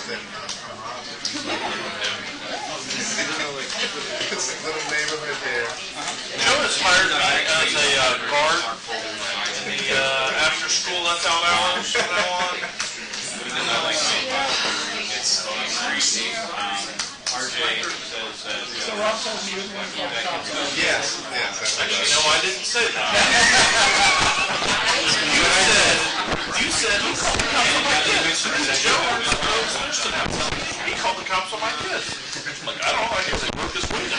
It's a little neighborhood there. Joe was hired as a guard in the after-school left-out hours from now on. RJ says that. Yes. Actually, no, I didn't say that. You said he called the cops on my kids. Joe, he called the cops on my kids. Like, I don't know, I guess they broke his window.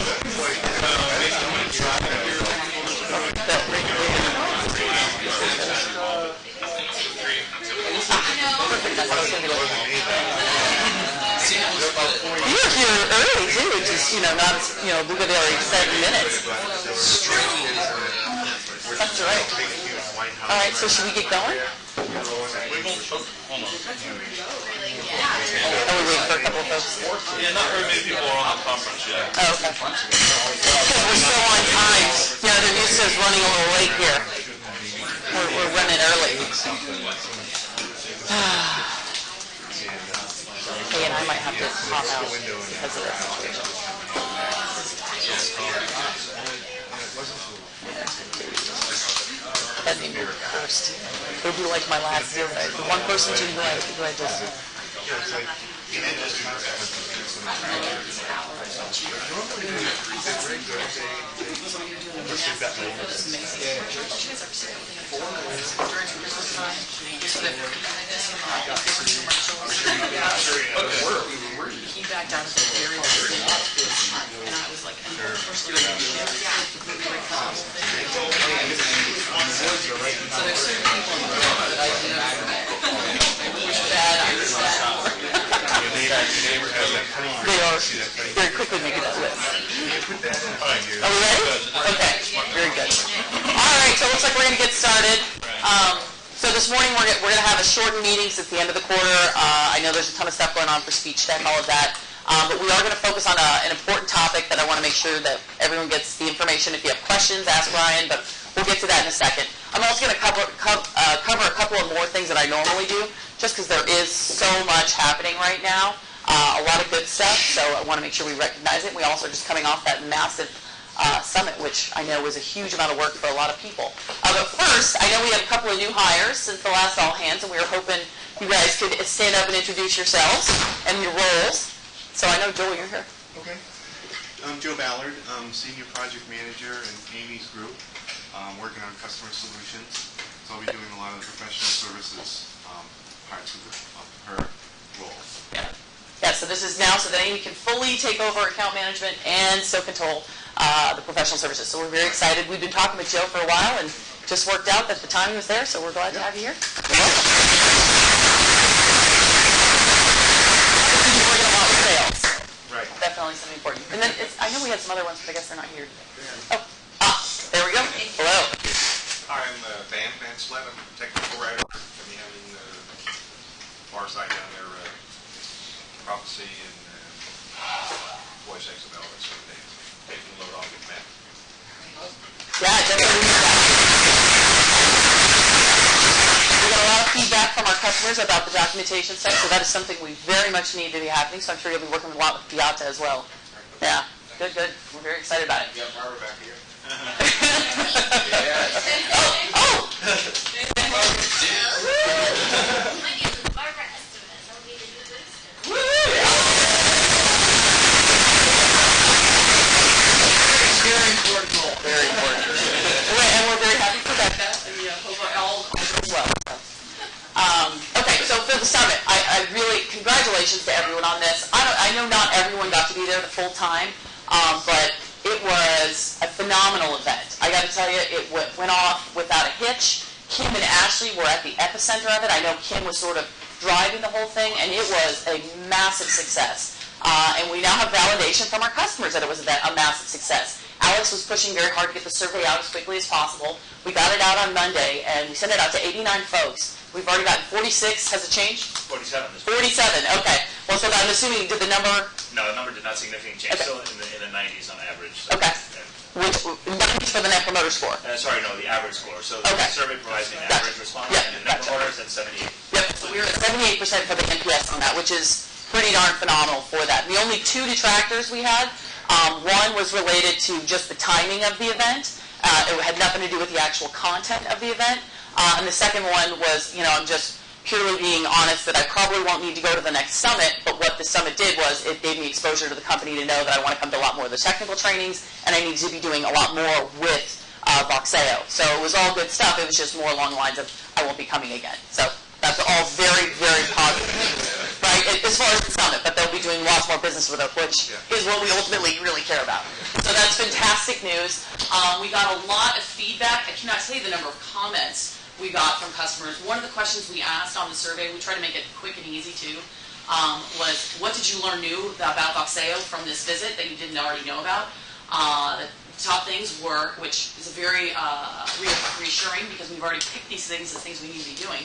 You're here early too, which is, not, we've got already 7 minutes. That's right. All right, so should we get going? Hold on. Oh, we wait for a couple of folks. Yeah, not very many people are on the conference yet. Oh, okay. We're still on time. They're used to us running a little late here. We're running early. Hey, and I might have to pop out because of that situation. That may be first. It'll be like my last year. Right? The one person who I just... He backed out of the very beginning, and I was like, and the first little video, very calm. So there's certain people in the world that I do which bad I was bad. They are very quickly making that list. Are we ready? Okay, very good. All right, so it looks like we're going to get started. So this morning we're going to have a shortened meeting since the end of the quarter. I know there's a ton of stuff going on for speech tech, all of that. But we are going to focus on an important topic that I want to make sure that everyone gets the information. If you have questions, ask Brian, but we'll get to that in a second. I'm also going to cover a couple of more things that I normally do, just because there is so much happening right now. A lot of good stuff, so I want to make sure we recognize it. We also are just coming off that massive summit, which I know was a huge amount of work for a lot of people. But first, I know we have a couple of new hires since the last All Hands, and we were hoping you guys could stand up and introduce yourselves and your roles. So I know, Joel, you're here. Okay. I'm Joe Ballard. I'm Senior Project Manager in Amy's group, working on customer solutions. So I'll be doing a lot of the professional services parts of her role. Yeah, so this is now so that Amy can fully take over account management and so control the professional services. So we're very excited. We've been talking with Joe for a while and just worked out that the timing was there, so we're glad to have you here. Working a lot with sales. Right. Definitely something important. And then I know we had some other ones, but I guess they're not here today. There we go. Hello. Hi, I'm Dan Van Slett. I'm a technical writer. I'll be having far side down there, prophecy and voice XML, that sort of thing. Taking the load off with Matt. Yeah, definitely need that. We got a lot of feedback from our customers about the documentation stuff, so that is something we very much need to be happening, so I'm sure you'll be working a lot with Piata as well. Yeah, good. We're very excited about it. You got Barbara back here. Oh! My name is Barbara Estevez. I'll be the new listener. Very important. Very important. And we're very happy for that. Well. Okay, so for the summit, I really, congratulations to everyone on this. I know not everyone got to be there the full time, but it was a phenomenal event. I got to tell you, it went off without a hitch. Kim and Ashley were at the epicenter of it. I know Kim was sort of driving the whole thing, and it was a massive success. And we now have validation from our customers that it was a massive success. Alex was pushing very hard to get the survey out as quickly as possible. We got it out on Monday, and we sent it out to 89 folks. We've already gotten 46. Has it changed? 47. 47. Okay. Well, so I'm assuming, did the number? No, the number did not significantly change. Okay. Still in the 90s on average. So Okay. Which 90s for the Net Promoter Score? Sorry, no, the average score. So Okay. the survey provides me an average response, Yep. and the Net Promoter is at 78. Yep. So we were at 78% for the NPS on that, which is pretty darn phenomenal for that. The only two detractors we had, one was related to just the timing of the event. It had nothing to do with the actual content of the event. And the second one was, I'm just purely being honest that I probably won't need to go to the next summit, but what the summit did was it gave me exposure to the company to know that I want to come to a lot more of the technical trainings, and I need to be doing a lot more with Voxeo. So it was all good stuff. It was just more along the lines of I won't be coming again. So that's all very, very positive news, right? As far as the summit, but they'll be doing lots more business with it, which is what we ultimately really care about. So that's fantastic news. We got a lot of feedback. I cannot tell you the number of comments we got from customers. One of the questions we asked on the survey, we tried to make it quick and easy too, was what did you learn new about Voxeo from this visit that you didn't already know about? The top things were, which is a very reassuring because we've already picked these things as things we need to be doing.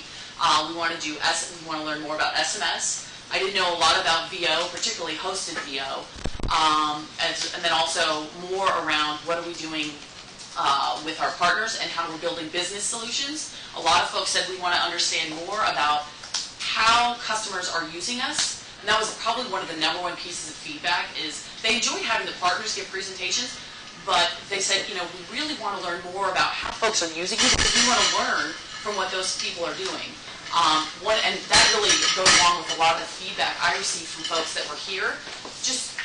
We want to learn more about SMS. I didn't know a lot about VO, particularly hosted VO, and then also more around what are we doing with our partners and how we're building business solutions. A lot of folks said we want to understand more about how customers are using us, and that was probably one of the number one pieces of feedback is they enjoyed having the partners give presentations, but they said, we really want to learn more about how folks are using you because we want to learn from what those people are doing. And that really goes along with a lot of the feedback I received from folks that were here. Just,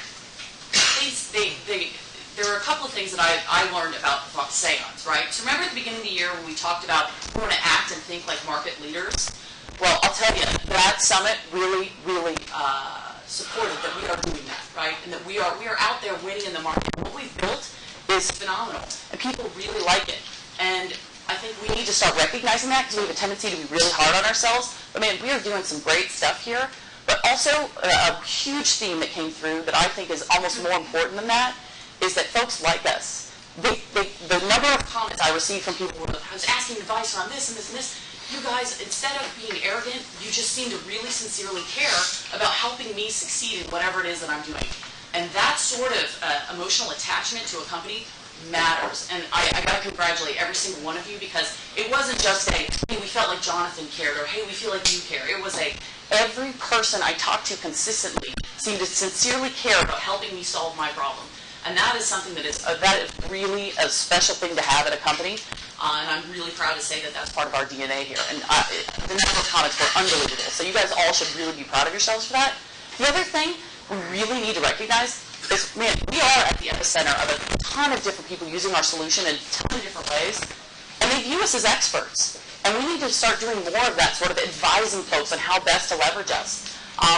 there were a couple of things that I learned about Voxeons, right? So remember at the beginning of the year when we talked about we want to act and think like market leaders? Well, I'll tell you, that summit really, really supported that we are doing that, right? And that we are out there winning in the market. What we've built is phenomenal, and people really like it. And I think we need to start recognizing that because we have a tendency to be really hard on ourselves. But man, we are doing some great stuff here. But also a huge theme that came through that I think is almost more important than that is that folks like us. The number of comments I received from people were, I was asking advice on this and this and this. You guys, instead of being arrogant, you just seem to really sincerely care about helping me succeed in whatever it is that I'm doing. And that sort of emotional attachment to a company matters. And I got to congratulate every single one of you because it wasn't just a, hey, we felt like Jonathan cared, or hey, we feel like you care. It was every person I talked to consistently seemed to sincerely care about helping me solve my problem. And that is something that is really a special thing to have at a company. And I'm really proud to say that that's part of our DNA here. And the number of comments were unbelievable. So you guys all should really be proud of yourselves for that. The other thing we really need to recognize is, man, we are at the epicenter of a ton of different people using our solution in a ton of different ways. And they view us as experts. And we need to start doing more of that, sort of advising folks on how best to leverage us.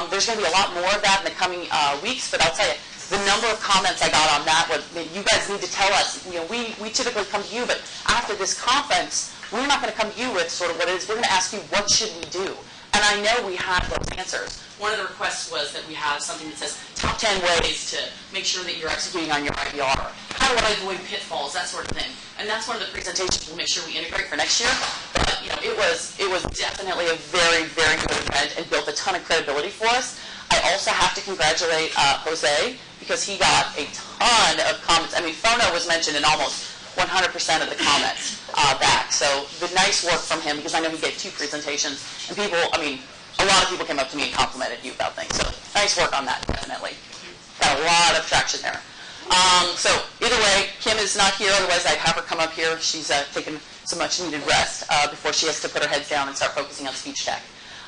There's going to be a lot more of that in the coming weeks, but I'll tell you, the number of comments I got on that was, you guys need to tell us, we typically come to you, but after this conference, we're not going to come to you with sort of what it is. We're going to ask you, what should we do? And I know we have those answers. One of the requests was that we have something that says top 10 ways to make sure that you're executing on your IVR. How do I avoid pitfalls, that sort of thing. And that's one of the presentations we'll make sure we integrate for next year. But it was definitely a very, very good event and built a ton of credibility for us. I also have to congratulate Jose because he got a ton of comments. I mean, Fono was mentioned in almost 100% of the comments back. So the nice work from him, because I know he gave 2 presentations, and people, a lot of people came up to me and complimented you about things. So nice work on that, definitely. Got a lot of traction there. So either way, Kim is not here. Otherwise, I'd have her come up here. She's taking some much-needed rest before she has to put her head down and start focusing on speech tech.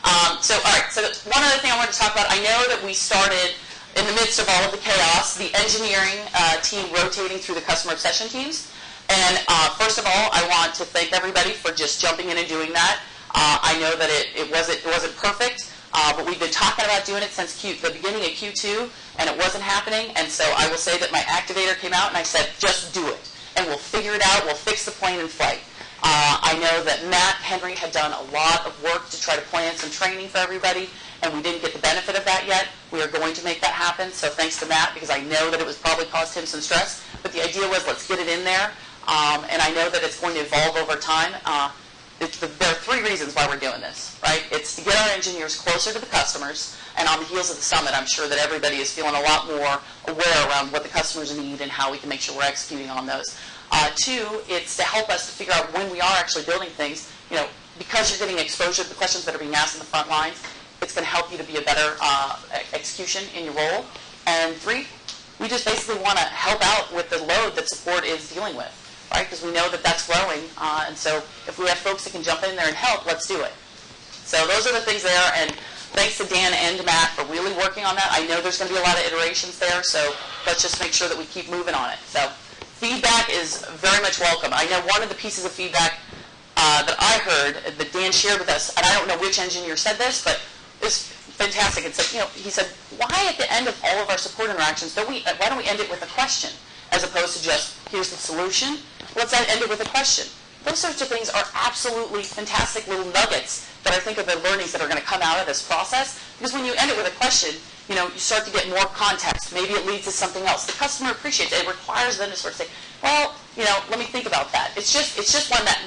All right. So one other thing I wanted to talk about, I know that we started in the midst of all of the chaos, the engineering team rotating through the customer obsession teams. And first of all, I want to thank everybody for just jumping in and doing that. I know that it wasn't perfect, but we've been talking about doing it since the beginning of Q2, and it wasn't happening. And so I will say that my activator came out, and I said, just do it, and we'll figure it out. We'll fix the plane in flight. I know that Matt Henry had done a lot of work to try to plan some training for everybody, and we didn't get the benefit of that yet. We are going to make that happen, so thanks to Matt, because I know that it was probably caused him some stress. But the idea was, let's get it in there, and I know that it's going to evolve over time. There are 3 reasons why we're doing this, right? It's to get our engineers closer to the customers, and on the heels of the summit, I'm sure that everybody is feeling a lot more aware around what the customers need and how we can make sure we're executing on those. 2, it's to help us to figure out when we are actually building things. Because you're getting exposure to the questions that are being asked in the front lines, it's going to help you to be a better execution in your role. And 3, we just basically want to help out with the load that support is dealing with, right? Because we know that that's growing. And so if we have folks that can jump in there and help, let's do it. So those are the things there. And thanks to Dan and Matt for really working on that. I know there's going to be a lot of iterations there, so let's just make sure that we keep moving on it. So feedback is very much welcome. I know one of the pieces of feedback that I heard that Dan shared with us, and I don't know which engineer said this, but it's fantastic. It said, he said, why at the end of all of our support interactions, why don't we end it with a question as opposed to just, here's the solution? Let's end it with a question. Those sorts of things are absolutely fantastic little nuggets that I think are the learnings that are going to come out of this process. Because when you end it with a question, you start to get more context. Maybe it leads to something else. The customer appreciates it. It requires them to sort of say, well, let me think about that. It's just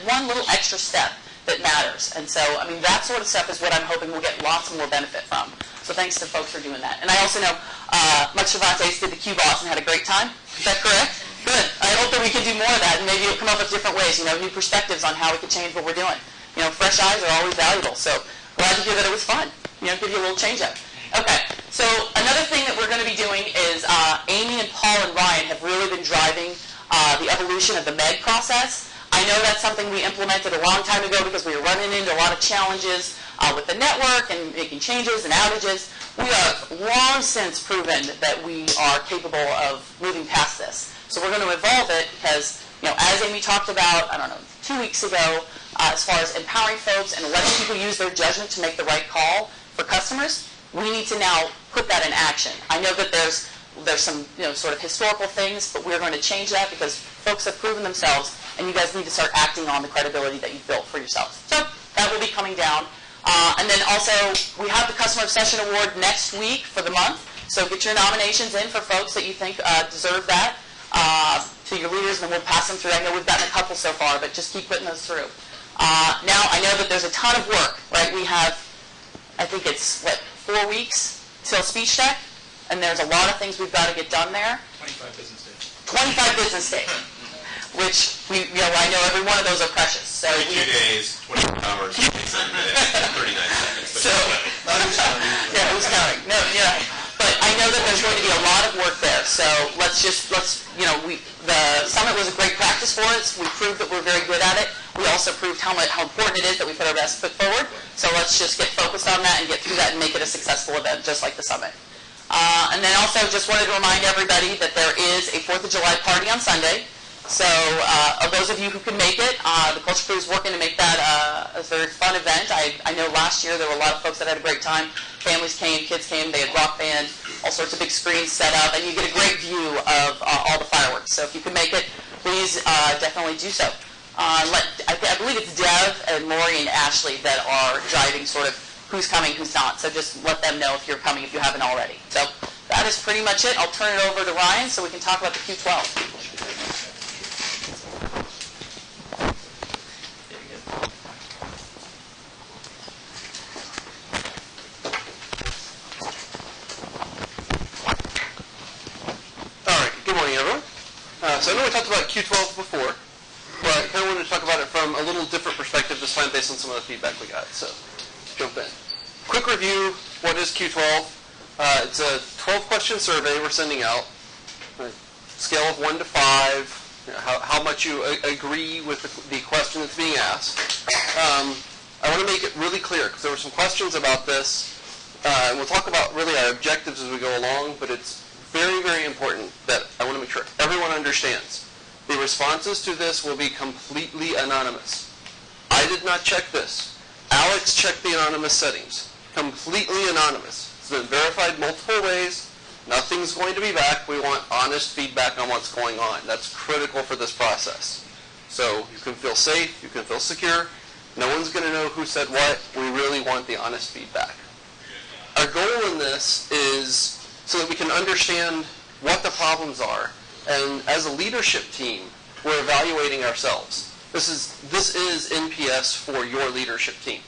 one little extra step that matters. And so, that sort of stuff is what I'm hoping we'll get lots more benefit from. So thanks to folks for doing that. And I also know Mike Cervantes did the Q-Boss and had a great time. Is that correct? Good. I hope that we can do more of that, and maybe we'll come up with different ways, new perspectives on how we can change what we're doing. Fresh eyes are always valuable. So glad to hear that it was fun. Give you a little change up. Okay. So another thing that we're going to be doing is Amy and Paul and Ryan have really been driving the evolution of the MEG process. I know that's something we implemented a long time ago because we were running into a lot of challenges with the network and making changes and outages. We have long since proven that we are capable of moving past this. So we're going to evolve it because, as Amy talked about, 2 weeks ago, as far as empowering folks and letting people use their judgment to make the right call for customers, we need to now put that in action. I know that there's some sort of historical things, but we're going to change that because folks have proven themselves, and you guys need to start acting on the credibility that you've built for yourselves. So that will be coming down. And then also, we have the Customer Obsession Award next week for the month. So get your nominations in for folks that you think deserve that to your leaders, and then we'll pass them through. I know we've gotten a couple so far, but just keep putting those through. Now, I know that there's a ton of work, right? We have, I think it's, 4 weeks till speech tech, and there's a lot of things we've got to get done there. 25 business days. 25 business days, which I know every one of those are precious. So 22 days, 24 hours, 27 minutes, 39 seconds. So, yeah, who's counting? No, yeah. But I know that there's going to be a lot of work there. So the summit was a great practice for us. We proved that we're very good at it. We also proved how important it is that we put our best foot forward. So let's just get focused on that and get through that and make it a successful event, just like the summit. And then also just wanted to remind everybody that there is a 4th of July party on Sunday. So of those of you who can make it, the Culture Crew is working to make that a very fun event. I know last year there were a lot of folks that had a great time. Families came, kids came, they had rock band, all sorts of big screens set up, and you get a great view of all the fireworks. So if you can make it, please definitely do so. I believe it's Dev and Lori and Ashley that are driving sort of who's coming, who's not. So just let them know if you're coming, if you haven't already. So that is pretty much it. I'll turn it over to Ryan so we can talk about the Q12. So I know we talked about Q12 before, but I kind of wanted to talk about it from a little different perspective this time based on some of the feedback we got. So jump in. Quick review, what is Q12? It's a 12-question survey we're sending out. Scale of 1 to 5, how much you agree with the question that's being asked. I want to make it really clear, because there were some questions about this, and we'll talk about really our objectives as we go along, but it's very, very important that I want to make sure everyone understands. The responses to this will be completely anonymous. I did not check this. Alex checked the anonymous settings. Completely anonymous. It's been verified multiple ways. Nothing's going to be back. We want honest feedback on what's going on. That's critical for this process. So you can feel safe. You can feel secure. No one's going to know who said what. We really want the honest feedback. Our goal in this is so that we can understand what the problems are. And as a leadership team, we're evaluating ourselves. This is NPS for your leadership team.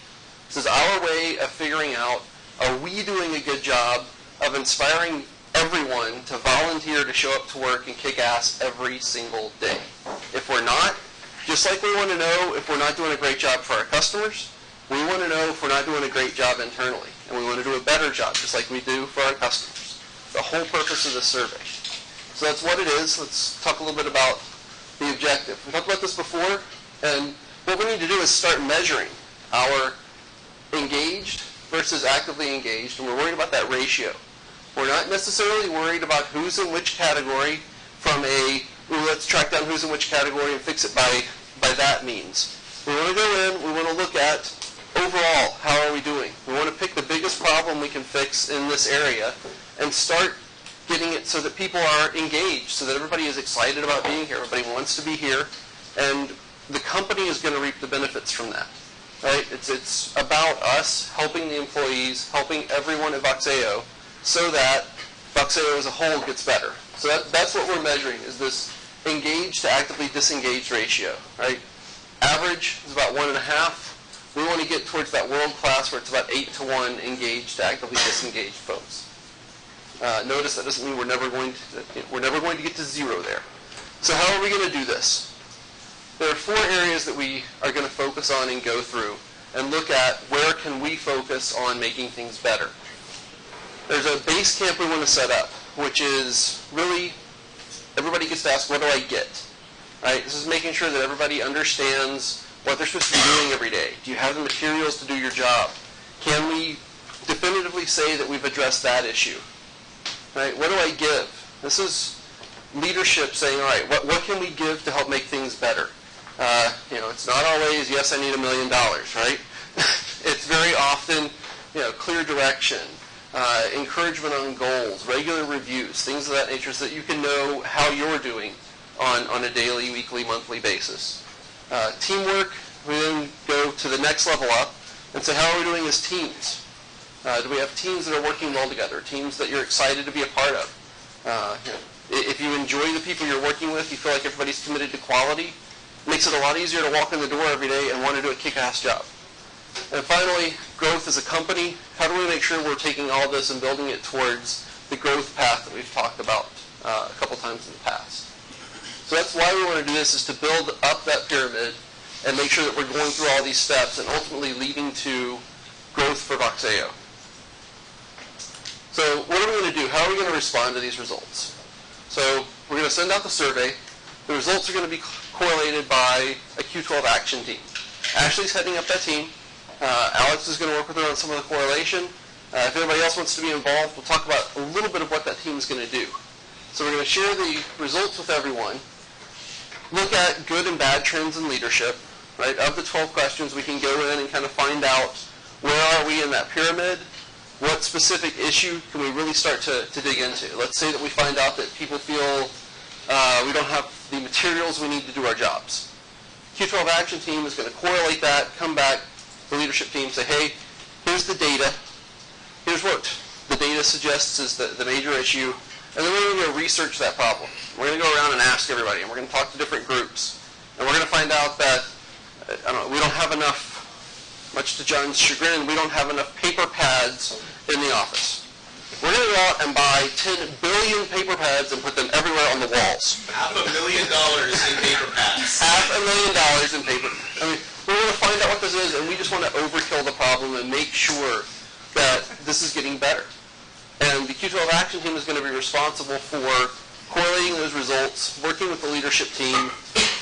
This is our way of figuring out, are we doing a good job of inspiring everyone to volunteer to show up to work and kick ass every single day? If we're not, just like we want to know if we're not doing a great job for our customers, we want to know if we're not doing a great job internally. and we want to do a better job, just like we do for our customers. The whole purpose of this survey. So that's what it is. Let's talk a little bit about the objective. We talked about this before, and what we need to do is start measuring our engaged versus actively engaged, and we're worried about that ratio. We're not necessarily worried about who's in which category from a, let's track down who's in which category and fix it by that means. We want to go in, we want to look at overall, how are we doing? We want to pick the biggest problem we can fix in this area and start getting it so that people are engaged, so that everybody is excited about being here, everybody wants to be here, and the company is going to reap the benefits from that. Right? It's about us helping the employees, helping everyone at Voxeo, so that Voxeo as a whole gets better. So that's what we're measuring, is this engaged to actively disengaged ratio. Right? Average is about 1.5. We want to get towards that world class where it's about 8-to-1 engaged to actively disengaged folks. Notice that doesn't mean we're never going to get to 0 there. So how are we going to do this? There are 4 areas that we are going to focus on and go through and look at where can we focus on making things better. There's a base camp we want to set up, which is really everybody gets to ask, what do I get? Right? This is making sure that everybody understands what they're supposed to be doing every day. Do you have the materials to do your job? Can we definitively say that we've addressed that issue? Right? What do I give? This is leadership saying, all right, what can we give to help make things better? It's not always, yes, I need $1 million, right? It's very often, clear direction, encouragement on goals, regular reviews, things of that nature, so that you can know how you're doing on a daily, weekly, monthly basis. Teamwork, we then go to the next level up and say, how are we doing as teams? Do we have teams that are working well together, teams that you're excited to be a part of? If you enjoy the people you're working with, you feel like everybody's committed to quality, it makes it a lot easier to walk in the door every day and want to do a kick-ass job. And finally, growth as a company. How do we make sure we're taking all this and building it towards the growth path that we've talked about a couple times in the past? So that's why we want to do this, is to build up that pyramid and make sure that we're going through all these steps and ultimately leading to growth for Voxeo. So what are we going to do? How are we going to respond to these results? So we're going to send out the survey. The results are going to be correlated by a Q12 action team. Ashley's heading up that team. Alex is going to work with her on some of the correlation. If anybody else wants to be involved, we'll talk about a little bit of what that team is going to do. So we're going to share the results with everyone, look at good and bad trends in leadership. Right? Of the 12 questions, we can go in and kind of find out where are we in that pyramid, what specific issue can we really start to dig into. Let's say that we find out that people feel we don't have the materials we need to do our jobs. Q12 action team is going to correlate that, come back, the leadership team say, hey, here's the data. Here's what the data suggests is the major issue. And then we're going to go research that problem. We're going to go around and ask everybody, and we're going to talk to different groups. And we're going to find out that, we don't have enough, much to John's chagrin, we don't have enough paper pads in the office. We're going to go out and buy 10 billion paper pads and put them everywhere on the walls. $500,000 in paper pads. $500,000 in paper. We're going to find out what this is, and we just want to overkill the problem and make sure that this is getting better. And the Q12 action team is going to be responsible for correlating those results, working with the leadership team,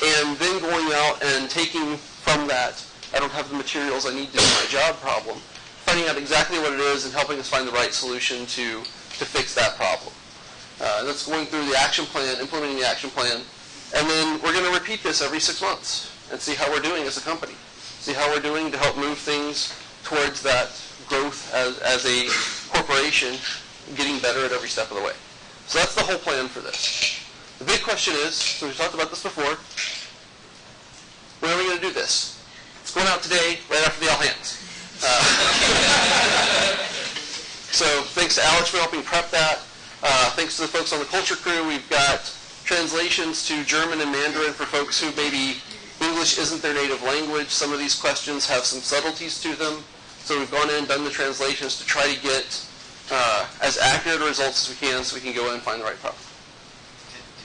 and then going out and taking from that, I don't have the materials I need to do my job problem, finding out exactly what it is and helping us find the right solution to fix that problem. That's going through the action plan, implementing the action plan, and then we're going to repeat this every 6 months and see how we're doing as a company, see how we're doing to help move things towards that growth as a corporation, getting better at every step of the way. So that's the whole plan for this. The big question is, so we've talked about this before, when are we going to do this? It's going out today, right after the Allhands. So thanks to Alex for helping prep that. Thanks to the folks on the culture crew. We've got translations to German and Mandarin for folks who maybe English isn't their native language. Some of these questions have some subtleties to them. So we've gone in and done the translations to try to get as accurate results as we can so we can go in and find the right problem.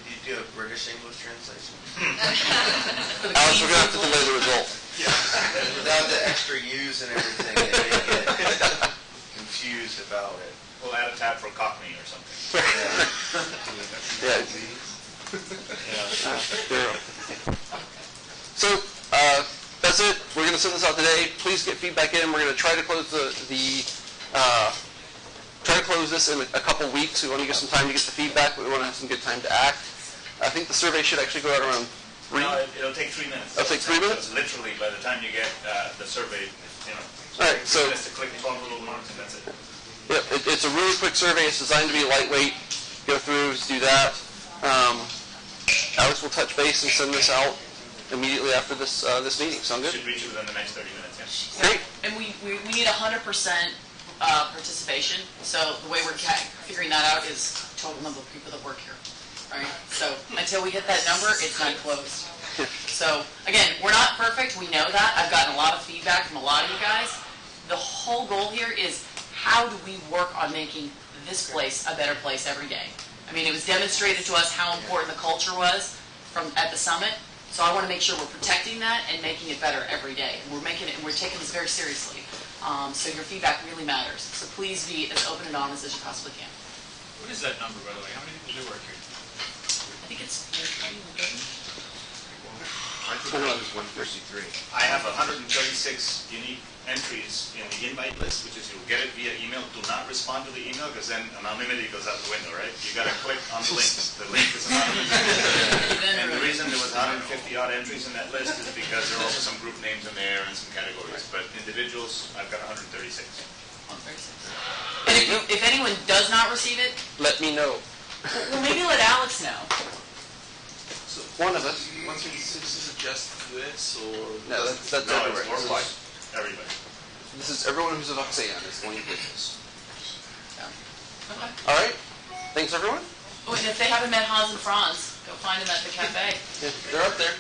Did you do a British English translation? Alex, we're going to have to delay the result. Yeah. Without the extra U's and everything, they make it confused about it. We'll add a tab for Cockney or something. Yeah. So, that's it. We're going to send this out today. Please get feedback in. We're going to try to close try to close this in a couple weeks. We want to give some time to get the feedback, but we want to have some good time to act. I think the survey should actually go out around 3. No, it'll take 3 minutes. It'll take 3 minutes? So literally, by the time you get the survey, All right, so just to click 12 little ones, and that's it. yep, it's a really quick survey. It's designed to be lightweight. Go through, just do that. Alex will touch base and send this out immediately after this meeting. Sound good? Should reach you within the next 30 minutes, yeah. Great. And we need 100% participation. So the way we're figuring that out is total number of people that work here. Right? So until we hit that number, it's not closed. So again, we're not perfect. We know that. I've gotten a lot of feedback from a lot of you guys. The whole goal here is how do we work on making this place a better place every day? I mean, it was demonstrated to us how important the culture was at the summit. So I want to make sure we're protecting that and making it better every day. And we're taking this very seriously. So your feedback really matters. So please be as open and honest as you possibly can. What is that number, by the way? How many people do work here? I think it's I think it was 153. I have 136 unique entries in the invite list, which is you'll get it via email. Do not respond to the email, because then anonymity goes out the window, right? You got to click on the link. The link is anonymous. And the reason there was 150 odd entries in that list is because there are also some group names in there and some categories. But individuals, I've got 136. And if anyone does not receive it, Let me know. well, maybe let Alex know. One of us. 136 is just this, or? No, that's No, everywhere. it's worldwide. Everybody. This is everyone who's a Voxian is going to get this. Okay. All right. Thanks, everyone. Oh, and if they haven't met Hans and Franz, go find them at the cafe. Yeah, they're up there.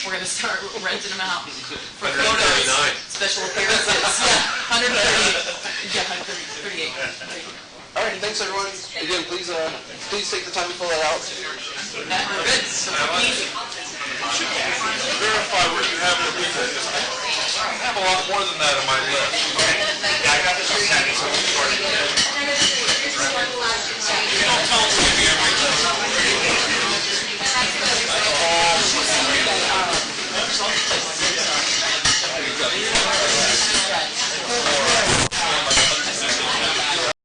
We're going to start renting them out for photos, special appearances. Yeah, 130. Yeah, 138. All right. Thanks, everyone. Again, please take the time to fill that out. We're good. So easy. Verify what you have in the I have a lot more than that on my list.